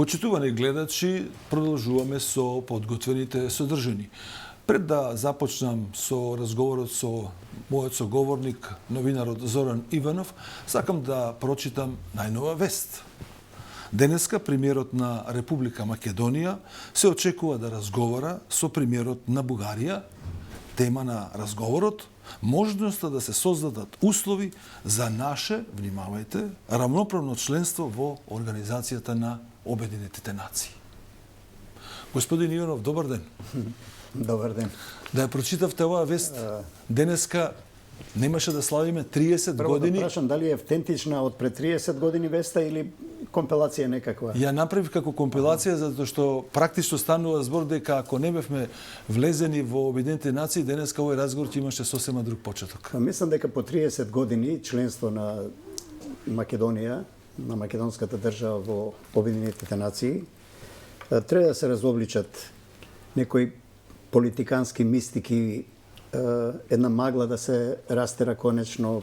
Почитувани гледачи, продолжуваме со подготвените содржини. Пред да започнам со разговорот со мојот соговорник, новинарот Зоран Иванов, сакам да прочитам најнова вест. Денеска премиерот на Република Македонија се очекува да разговара со премиерот на Бугарија. Тема на разговорот – можноста да се создадат услови за наше, внимавајте, рамноправно членство во Организацијата на Обединетите нации. Господин Иванов, добар ден. Добар ден. Да ја прочитавте оваа вест, денеска немаше да славиме 30 години. Прво да прашам дали е автентична од пред 30 години веста или компилација некаква? Ја направив како компилација затоа што практично станува збор дека ако не бевме влезени во Обединетите нации, денеска овој разговор ќе имаше сосема друг почеток. Мислам дека по 30 години членство на Македонија, на македонската држава во Обединетите нации, треба да се разобличат некои политикански мистики, една магла да се растера конечно,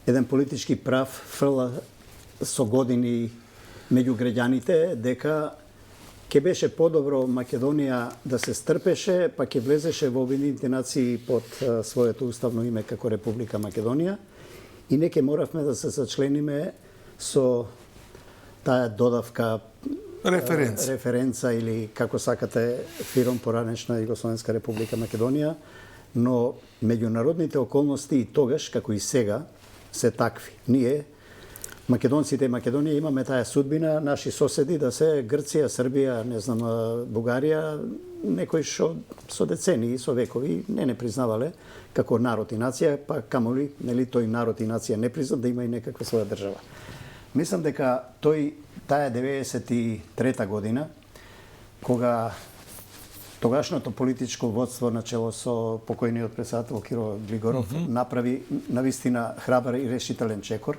еден политички прав фрла со години меѓу граѓаните дека ќе беше подобро Македонија да се стрпеше, па ќе влезеше во Обединетите нации под своето уставно име како Република Македонија и не ќе моравме да се зачлениме со таа додавка референца или како сакате фиром поранешна Југословенска Република Македонија, но меѓународните околности и тогаш, како и сега, се такви. Ние, македонците и Македонија, имаме таа судбина, наши соседи да се Грција, Србија, не знам, Бугарија, некои што со децении, со векови не признавале како народ и нација, па камоли, нели тој народ и нација не призна да има и некаква своја држава. Мислам дека таа 93-та година, кога тогашното политичко водство начело со покојниот претседател Киро Глигоров направи навистина храбар и решителен чекор.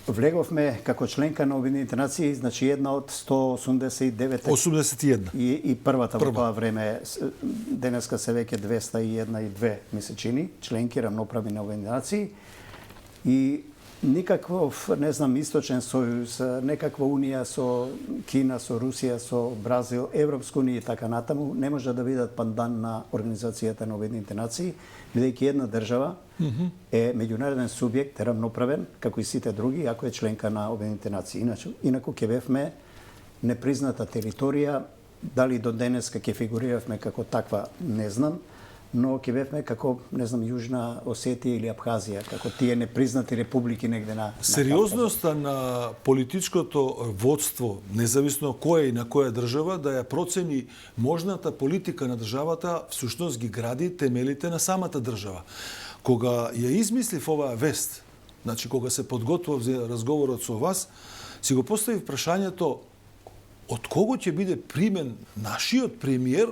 Влеговме како членка на Обединетите нации, значи една од 189 и првата во тоа време, денеска се веќе 201 и 2 месечини членки рамноправни на Обединетите нации и никаков, не знам, источен сојуз, некаква унија со Кина, со Русија, со Бразил, Европска унија и така натаму, не може да бидат пандан на Организацијата на Обединетите нации, бидејќи една држава е меѓународен субјект, рамноправен, како и сите други, ако е членка на Обединетите нации. Инаку ќе бевме непризната територија, дали до денеска ќе фигуриравме како таква, не знам, но ќе бевме како, не знам, Јужна Осетија или Абхазија, како тие непризнати републики негде на сериозноста на политичкото водство, независно која и на која држава, да ја процени можната политика на државата, всушност ги гради темелите на самата држава. Кога ја измислив оваа вест, значи кога се подготвив за разговорот со вас, си го поставив прашањето од кого ќе биде примен нашиот премиер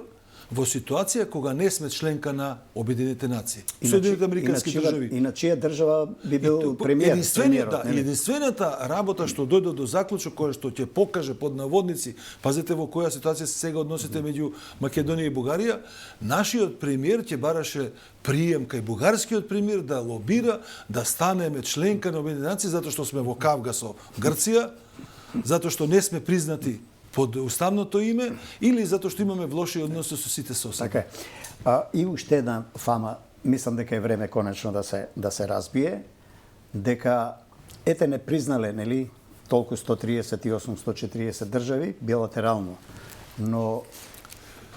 во ситуација кога не сме членка на Обединетите нации. Соединетите американски држави. И на чија држава би бил премиер? Единствената работа што дојде до заклучок која што ќе покаже под наводници, пазете во која ситуација се сега односите меѓу Македонија и Бугарија, нашиот премиер ќе бараше прием кај бугарскиот премиер да лобира да станеме членка на Обединетите нации затоа што сме во кавга со Грција, затоа што не сме признати под уставното име или затоа што имаме лоши односи со сите соседи. Така е. И уште една фама, мислам дека е време конечно да се разбие, дека ете не признале, нели, толку 138-140 држави билатерално, но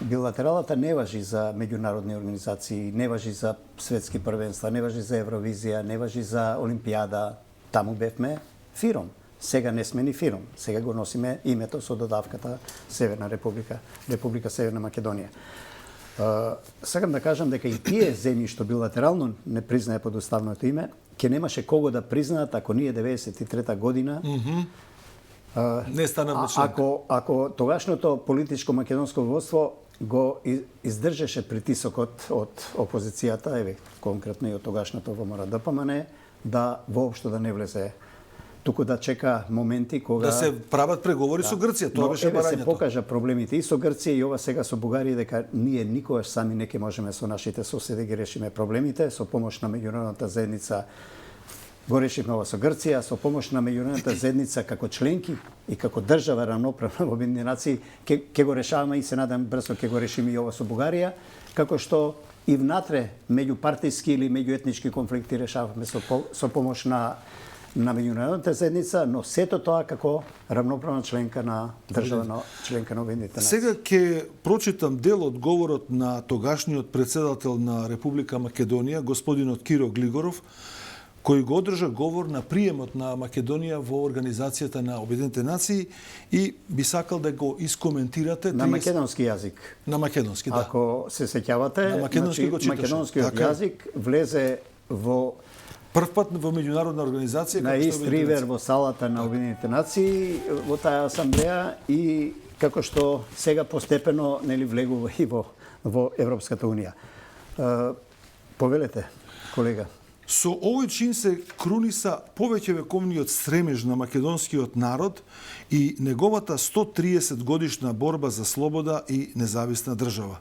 билатералата не важи за меѓународни организации, не важи за светски првенства, не важи за Евровизија, не важи за Олимпијада, таму бевме фиром. Сега не сме ни фиром. Сега го носиме името со додавката Северна Република, Република Северна Македонија. Сакам да кажам дека и тие земји што билатерално не признае под уставното име, ќе немаше кого да признаат ако ние 93-та година не станавме членка. Ако тогашното политичко македонско водство го издржеше притисокот од опозицијата, еве конкретно и од тогашното ВМРО-ДПМН, да воопшто да не влезе, туку да чека моменти кога да се прават преговори со Грција, тоа беше барањето. Се покажа проблемите и со Грција и ова сега со Бугарија дека ние никогаш сами не ќе можеме со нашите соседи ги решиме проблемите, со помош на меѓународната заедница го решивме ова со Грција, со помош на меѓународната заедница како членки и како држава рамноправна во Обединетите нации, ќе го решаваме и се надам брзо ќе го решиме и ова со Бугарија, како што и внатре меѓупартиски или меѓуетнички конфликти решаваме со помош на меѓународната заедница, но сето тоа како рамноправна членка на држава, членка на Обединетите нации. Сега ќе прочитам дел од говорот на тогашниот претседател на Република Македонија, господинот Киро Глигоров, кој го одржа говор на приемот на Македонија во Организацијата на Обединетите нации и би сакал да го искоментирате. На македонски јазик. На македонски, да. Ако се сеќавате, на македонски го читаше. Македонскиот јазик влезе во прв пат во меѓународна организација на Ист Ривер во салата на Обединетите нации во таа асамблеја и како што сега постепено нели влегува и во Европската унија. Повелете, колега. Со овој чин се круниса повеќе вековниот стремеж на македонскиот народ и неговата 130 годишна борба за слобода и независна држава.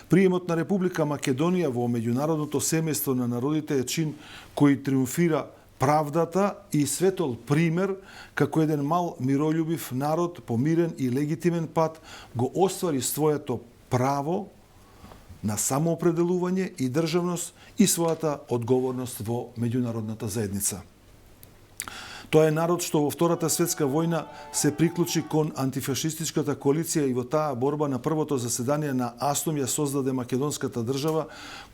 Приемот на Република Македонија во меѓународното семејство на народите е чин кој триумфира правдата и светол пример како еден мал миролюбив народ по мирен и легитимен пат го оствари своето право на самоопределување и државност и својата одговорност во меѓународната заедница. Тоа е народ што во Втората светска војна се приклучи кон антифашистичката коалиција и во таа борба на првото заседание на АСНОМ ја создаде македонската држава,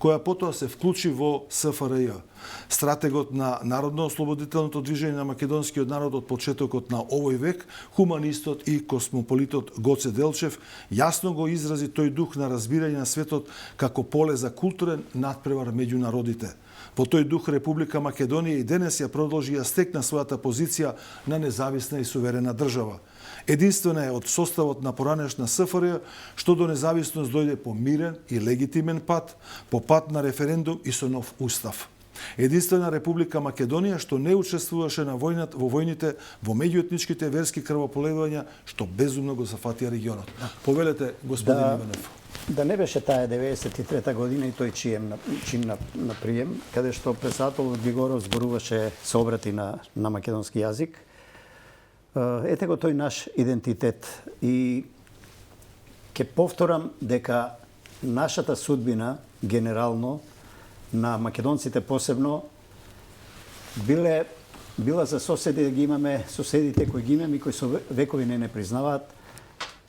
која потоа се вклучи во СФРЈ. Стратегот на Народно-ослободителното движење на македонскиот народ од почетокот на овој век, хуманистот и космополитот Гоце Делчев, јасно го изрази тој дух на разбирање на светот како поле за културен надпревар меѓу народите. Во тој дух Република Македонија и денес ја продолжи ја стекна својата позиција на независна и суверена држава. Единствена е од составот на поранешна СФРЈ, што до независност дојде по мирен и легитимен пат, по пат на референдум и со нов устав. Единствена Република Македонија што не учествуваше во војните во меѓуетничките верски крвопроливања што безумно го зафатија регионот. Повелете, господин Иванов. Да не беше таа 93-та година и тој чин на прием, каде што председателот Глигоров зборуваше се обрати на македонски јазик. Ете го тој наш идентитет и ќе повторам дека нашата судбина генерално на македонците посебно била за соседи да ги имаме, соседите кои ги имаме и кои со векови не признаваат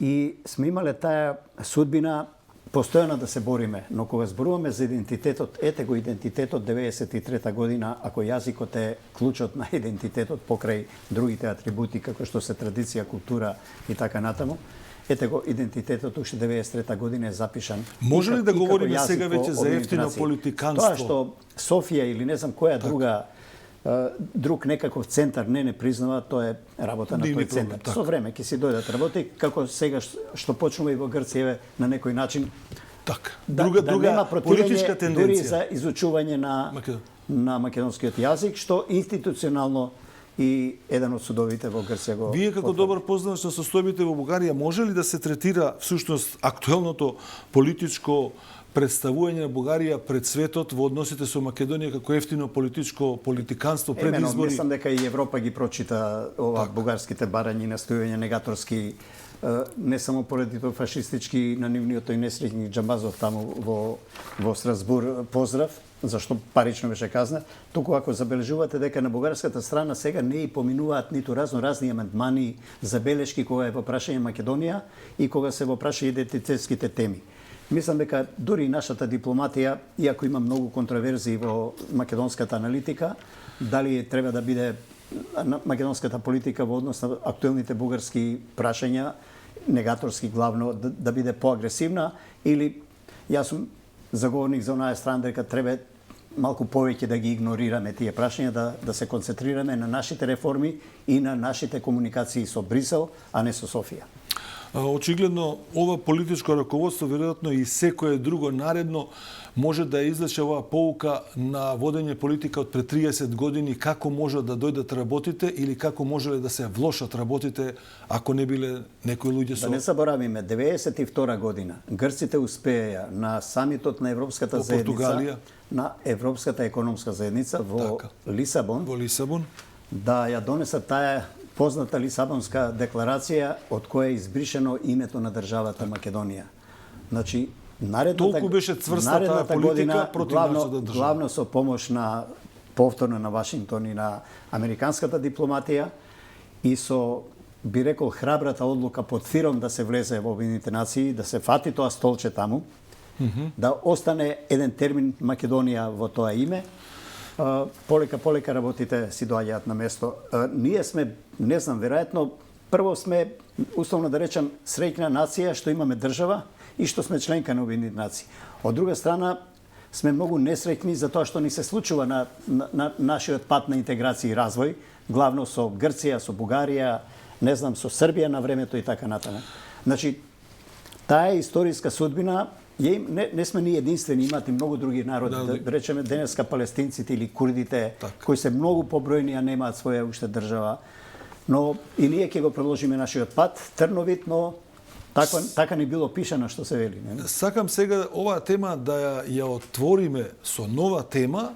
и сме имале таа судбина постојано да се бориме, но кога зборуваме за идентитетот, ете го идентитетот 93-та година, ако јазикот е клучот на идентитетот покрај другите атрибути како што се традиција, култура и така натаму, ете го идентитетот уште 93-та година е запишан. Може ли да говориме сега веќе за ефтино политиканство? Тоа што Софија или не знам која друг некаков центар не признава, тоа е работа на тој центар. Со време ќе си дојдат работи, како сега што почнува и во Грција на некој начин друга нема политичка тенденција дури за изучување на македонскиот јазик, што институционално и еден од судовите во Грција го... Вие како добар познавач на состојбите во Бугарија, може ли да се третира всушност актуелното политичко представување на Бугарија пред светот во односите со Македонија како ефтино политиканство пред избори? Мислам дека и Европа ги прочита бугарските барања и настојувања негаторски, не само поради тој фашистички на нивниот тој несреќник Џамбазов таму во Страсбур поздрав, зашто парично беше казна, туку ако забележувате дека на бугарската страна сега не и поминуваат ниту разни амандмани, забелешки кога е во прашање Македонија и кога се во прашање идентитетските теми. Мислам дека дури и нашата дипломатија, иако има многу контроверзии во македонската аналитика, дали треба да биде македонската политика во однос на актуелните бугарски прашања, негаторски главно, да биде поагресивна, или јас сум заговорник за онаа страна дека треба малку повеќе да ги игнорираме тие прашања, да се концентрираме на нашите реформи и на нашите комуникации со Брисел, а не со Софија. Очигледно, ова политичко раководство, веројатно и секое друго наредно, може да извлече оваа поука на водење политика од пред 30 години, како може да дојдат работите или како можеле да се влошат работите ако не биле некои луѓе со... Да не заборавиме, 92 година грците успеја на самитот на Европската заедница, на Европската економска заедница во Лисабон, да ја донесат таа позната Лисабонска декларација од која е избришено името на државата Македонија. Значи, толку беше цврста таа политика против нашата држава. Главно со помош на повторно на Вашингтон и на американската дипломатија и со, би рекол, храбрата одлука под фиром да се влезе во Обединетите нации, да се фати тоа столче таму, да остане еден термин Македонија во тоа име. Полека работите си доаѓаат на место. Ние сме, не знам, веројатно, прво сме, условно да речам, среќна нација што имаме држава и што сме членка на Обединетите нации. Од друга страна, сме многу несреќни за тоа што ни се случува на нашиот пат на интеграција и развој, главно со Грција, со Бугарија, не знам, со Србија на времето и така натаму. Значи, таа историска судбина, не сме ние единствени, имат и многу други народи. Да речеме денеска палестинците или курдите, кои се многу побројни, а немаат своја уште држава. Но и ние ќе го продолжиме нашиот пат, трновит, но така ни било пишано што се вели. Не? Сакам сега оваа тема да ја отвориме со нова тема,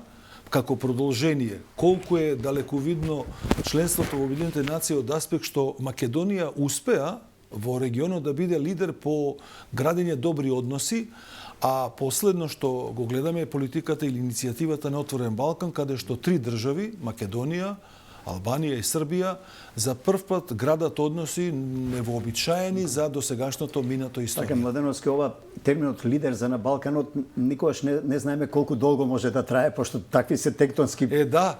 како продолжение. Колку е далековидно членството во Обединетите нации од аспект што Македонија успеа во регионот да биде лидер по градење добри односи, а последно што го гледаме е политиката или иницијативата на Отворен Балкан, каде што три држави, Македонија, Албанија и Србија, за прв пат градат односи невообичаени за досегашното минато историја. Така, Младеновски, ова терминот лидер за на Балканот никогаш не знаеме колку долго може да трае, пошто такви се тектонски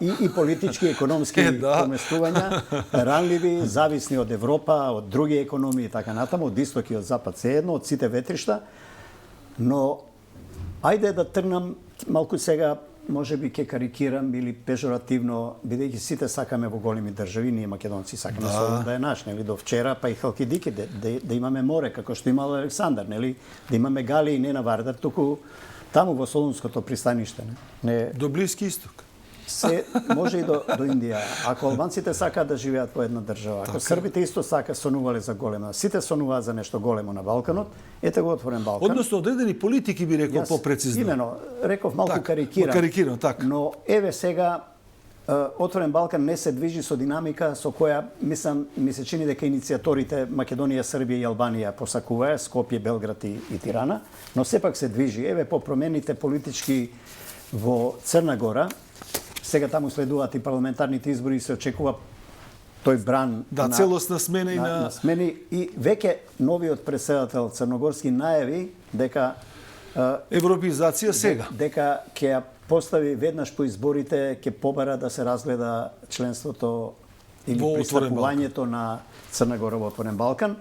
и политички, економски поместувања, ранливи, зависни од Европа, од други економии и така натаму, од исток и од запад, sejedno, од сите ветришта. Но ајде да тргнам малку сега, може би ќе карикирам или пежоративно, бидејќи сите сакаме во големи држави, ние македонци сакаме да е наш, нели, до вчера, па и Халкидики, да имаме море, како што имал Александар, нели, да имаме Гали и не на Вардар, туку таму во Солунското пристаниште, не. До Блиски исток. Се може и до Индија. Ако албанците сакаат да живеат во една држава, ако србите исто сонувале за голема, сите сонуваат за нешто големо на Балканот, ете го Отворен Балкан. Односно одредени политики би рекол попрецизно. Имено, реков малку карикирам. Но еве сега Отворен Балкан не се движи со динамика со која, мислам, ми се чини дека иницијаторите Македонија, Србија и Албанија посакуваат, Скопје, Белград и Тирана, но сепак се движи. Еве по промените политички во Црна Гора, сега таму следуваат и парламентарните избори и се очекува тој бран целосна смена и на смени, и веќе новиот претседател црногорски најави дека европеизација сега, дека ќе ја постави веднаш по изборите, ќе побара да се разгледа членството или пристапувањето на Црна Гора во Отворен Балкан.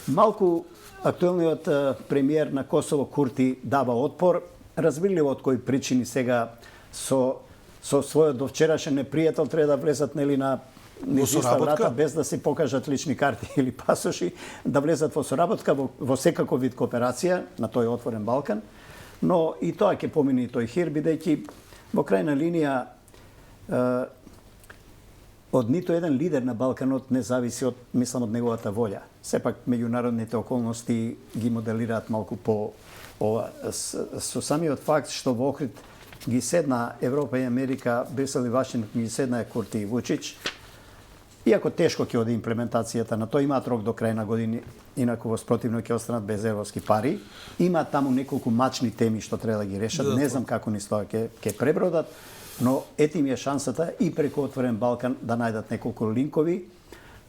Малку актуелниот премиер на Косово Курти дава отпор, разбирливо од кои причини сега со својот довчерашен непријател треба да влезат нели на ниста врата без да се покажат лични карти или пасоши, да влезат во соработка во секаков вид кооперација на тој Отворен Балкан. Но и тоа ќе помине и тој хир, бидејќи во крајна линија од нито еден лидер на Балканот не зависи од, мислам, од неговата волја. Сепак меѓународните околности ги моделираат малку по ова. Со самиот факт што во Охрид ги седна Европа и Америка, Брисел и Вашингтон, ги седна Курти и Вучич. Иако тешко ќе оди имплементацијата на тоа, имаат рок до крај на години, инаку во спротивно ќе останат без европски пари. Има таму неколку мачни теми што треба да ги решат. Не знам како ни тоа ќе пребродат, но ете им е шансата и преку Отворен Балкан да најдат неколку линкови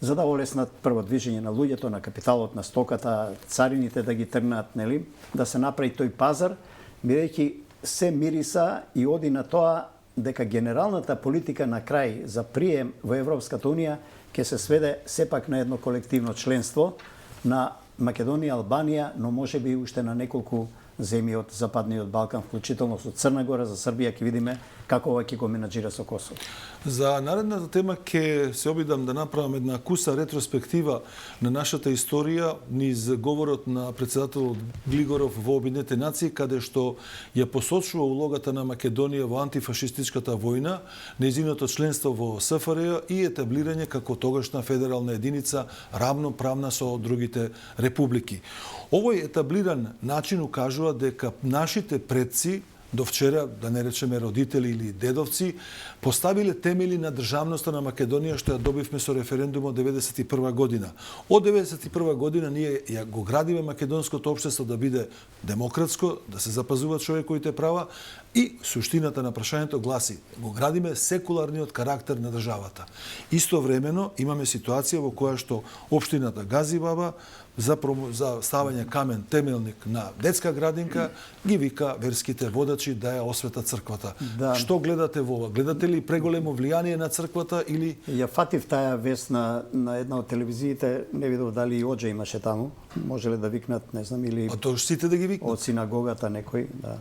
за да олеснат прво движење на луѓето, на капиталот, на стоката, царините да ги тргнат, нели, да се направи тој пазар, бидејќи се мириса и оди на тоа дека генералната политика на крај за прием во Европската Унија ќе се сведе сепак на едно колективно членство на Македонија, Албанија, но може би уште на неколку земји од Западниот Балкан, вклучително со Црна Гора, за Србија, ќе видиме како ова ќе го менаџира со Косово. За наредната тема ќе се обидам да направам една куса ретроспектива на нашата историја низ говорот на председателот Глигоров во Обединетите нации, каде што ја посочува улогата на Македонија во антифашистичката војна, нејзиното членство во СФРЈ и етаблирање како тогашна федерална единица равноправна со другите републики. Овој етаблиран начин укажува дека нашите предци до вчера, да не речеме родители или дедовци, поставиле темели на државноста на Македонија што ја добивме со референдумот 91 година. Од 91 година ние ја го градиме македонското општество да биде демократско, да се запазуваат човековите права и суштината на прашањето гласи: го градиме секуларниот карактер на државата. Истовремено имаме ситуација во која што општината Газибаба за ставање камен темелник на детска градинка ги вика верските водачи да ја освета црквата. Да. Што гледате во ова? Гледате ли преголемо влијание на црквата или Ја фатив таа вест на една од телевизиите, не видов дали и Оџе имаше таму, може ли да викнат, не знам, или а тоа сите да ги викнат? од синагогата некој, да.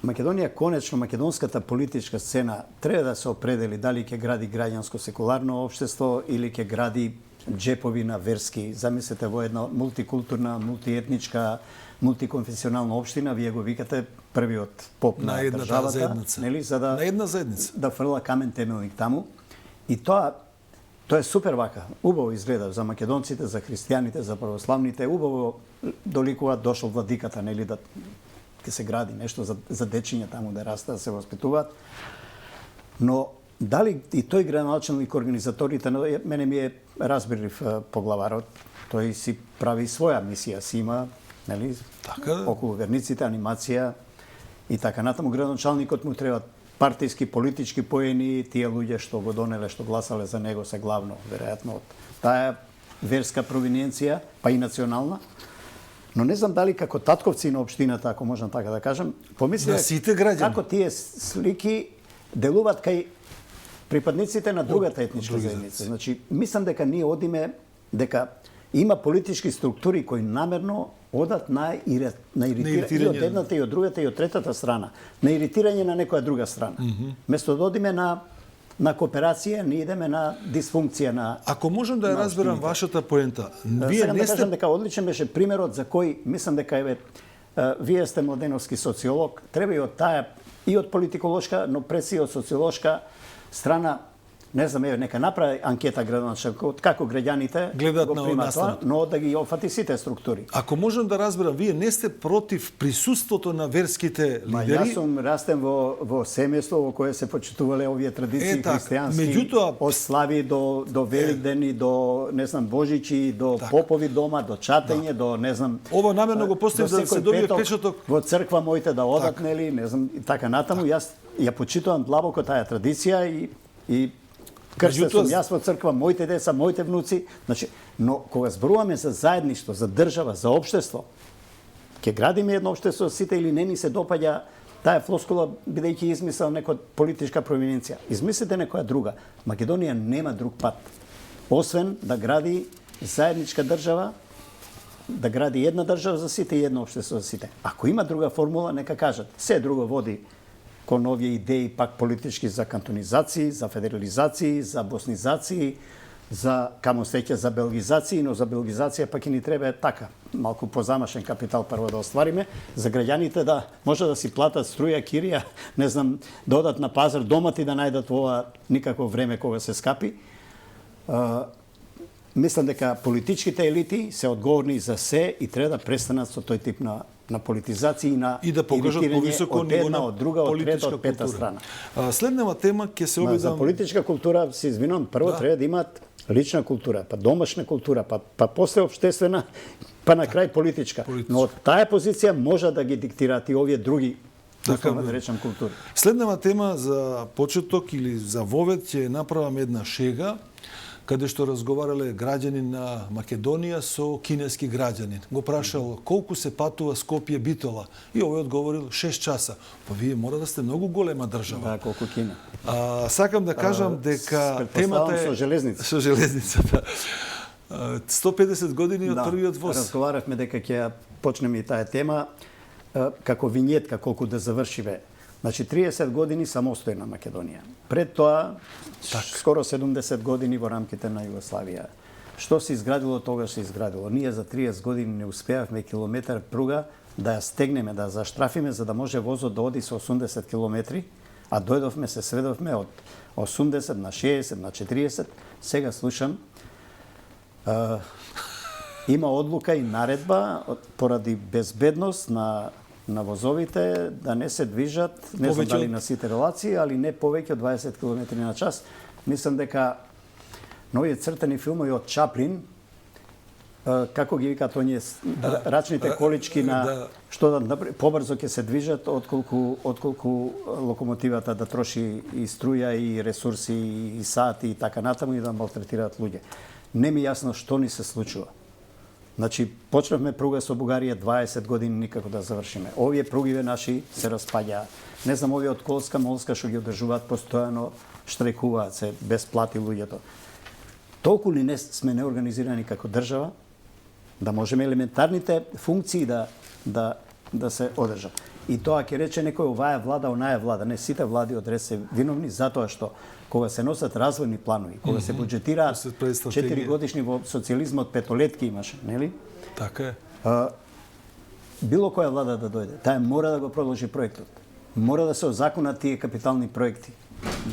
Македонија, конечно, македонската политичка сцена треба да се определи дали ќе гради граѓанско секуларно општество или ќе гради джепови на верски. Замислете во една мултикултурна, мултиетничка, мултиконфесионална општина, вие го викате првиот поп на државата, заедница. нели, за да на една заедница. Да фрла камен темелник таму. И тоа е супер вака. Убаво изгледа за македонците, за христијаните, за православните. Убаво доликува дошол владиката, нели, да ќе се гради нешто за дечиња таму да растат, да се воспитуваат. Но дали и тој градоначалник, организаторите, мене ми е разбирлив поглаварот, тој си прави своја мисија, си има, нели, Така, околу верниците, анимација и така натаму. Градоначалникот му треба партиски, политички поени, тие луѓе што го донеле, што гласале за него се главно, веројатно од таа верска провиненција, па и национална. Но не знам дали како татковци на општината, ако можам така да кажам, помислиле на сите граѓани. како тие слики делуваат кај припадниците на другата етничка заедница. Значи, мислам дека ние одиме, дека има политички структури кои намерно одат на иритирање и од едната и од другата и од третата страна, на иритирање на некоја друга страна. Место да одиме на кооперација, ние идеме на дисфункција на. Ако можам да ја разберам вашата поента, вие Сакам не да сте кажам дека одличен беше примерот за кој мислам дека вие сте младеновски социолог, треба и од таа и од политиколошка, но пред се и од социолошка страна, не знам, нека направи анкета градоначалникот како граѓаните гледаат го на примаат тоа, настанот. но да ги офати сите структури. Ако можам да разберам, вие не сте против присуството на верските Ма лидери? јас сум растен во семејство во кое се почитувале овие традиции така. христијански, Меѓутоа, од слави до Великдени, до не знам Божичи, до попови дома, до чатење, до не знам. Ова намерно го поставив до да се секој добие петок печаток. Во црква моите да одат, нели, не знам, и така натаму. Јас ја почитувам длабоко таа традиција и крстен сум јас во црква, моите деца, моите внуци. Значи, но кога зборуваме за заедништво, за држава, за општество, ќе градиме едно општество сите или не ни се допаѓа таа флоскула бидејќи измислил некоја политичка провиненција. Измислите некоја друга. Македонија нема друг пат освен да гради заедничка држава, да гради една држава за сите и едно општество за сите. Ако има друга формула, нека кажат. Се друго води кон овие идеи пак политички за кантонизации, за федерализации, за боснизации, за каму среќа за белгизации, но за белгизација пак и ни треба така малку позамашен капитал прво да оствариме, за граѓаните да може да си платат струја, кирија, не знам, да одат на пазар, домати да најдат во ова никакво време кога се скапи. Мислам дека политичките елити се одговорни за се и треба да престанат со тој тип на политизација и да покажат повисоко ниво на од друга, од трета, политичка од пета култура. страна. Следнава тема ќе се За обидам. политичка култура се извинувам, прво треба да имаат лична култура, па домашна култура, па после општествена, па на крај политичка. Но од таа позиција може да ги диктираат и овие други, условно да речем, култури. Следнава тема за почеток или за вовед ќе направам една шега, каде што разговарале граѓани на Македонија со кинески граѓанин. Го прашал колку се патува Скопје Битола и овој одговорил 6 часа. Па вие мора да сте многу голема држава. Да, колку Кина. Сакам да кажам дека темата е со железница. Со железницата. 150 години од првиот воз. Разговаравме дека ќе почнеме и таа тема како винјетка колку да завршиме. Значи 30 години самостојна Македонија. Пред тоа скоро 70 години во рамките на Југославија. Што се изградило, тогаш се изградило. Ние за 30 години не успеавме километар пруга да ја стегнеме, да заштрафиме за да може возот да оди со 80 километри, а дојдовме, се сведовме од 80 на 60 на 40. Сега слушам има одлука и наредба поради безбедност на возовите да не се движат, не знам дали на сите релации, али не повеќе од 20 км на час. Мислам дека новиот цртани филмови од Чаплин, како ги викаат оние рачните колички на што да побрзо ќе се движат отколку локомотивата да троши и струја и ресурси и сати и така натаму и да малтретираат луѓе. Не ми јасно што ни се случува. Значи, почнавме пруга со Бугарија 20 години никако да завршиме. Овие пругиве наши се распаѓаа. Не знам, овие од Колска, Молска што ги одржуваат постојано, штрекуваат се, без плати луѓето. Толку ли не сме неорганизирани како држава, да можеме елементарните функции да се одржат. И тоа ќе рече некој оваа влада, онаа влада. Не, сите влади одред се виновни затоа што кога се носат развојни планови, кога се буџетираат 4 годишни во социјализмот петолетки имаше, нели? Така е. Било која влада да дојде, таа мора да го продолжи проектот. Мора да се озаконат тие капитални проекти.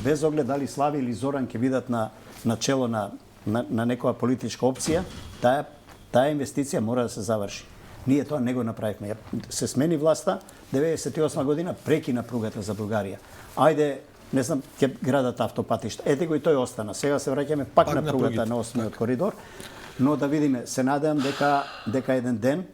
Без оглед дали Слави или Зоран ќе бидат на чело на некоја политичка опција, таа инвестиција мора да се заврши. Ние тоа не го направивме. Се смени власта, 98 година прекина пругата за Бугарија. Ајде, не знам, ќе градат автопатишта. Ете го и тој остана. Сега се враќаме пак на пругата на 8-миот коридор. Но да видиме, се надевам дека еден ден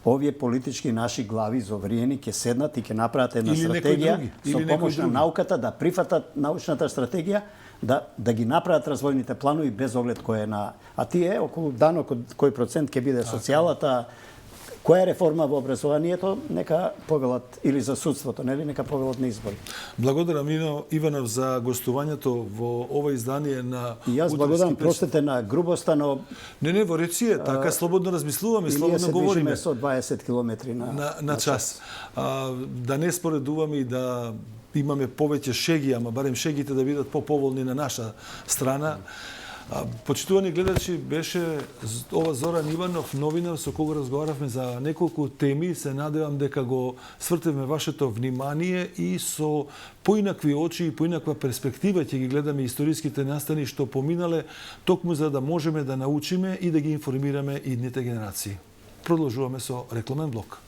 овие политички наши глави изовриени ќе седнат и ќе направат една стратегија со помош на науката да прифатат научната стратегија, да ги направат развојните планови без оглед кој е на... А тие околу данок кој процент ќе биде социјалата, која реформа во образованието, нека повелат, или за судството, нели, нека повелат на избори. Благодарам, Нино Иванов, за гостувањето во ова издание на... И јас благодарам, простете на грубоста, но... Не, во реција, така слободно размислуваме, слободно говориме. Или се движиме со 20 километри на час. Да не споредуваме и да имаме повеќе шеги, ама барем шегите да бидат поповолни на наша страна. Почитувани гледачи, беше ова Зоран Иванов, новинар со кого разговаравме за неколку теми. Се надевам дека го свртевме вашето внимание и со поинакви очи и поинаква перспектива ќе ги гледаме историските настани што поминале, токму за да можеме да научиме и да ги информираме идните генерации. Продолжуваме со рекламен блок.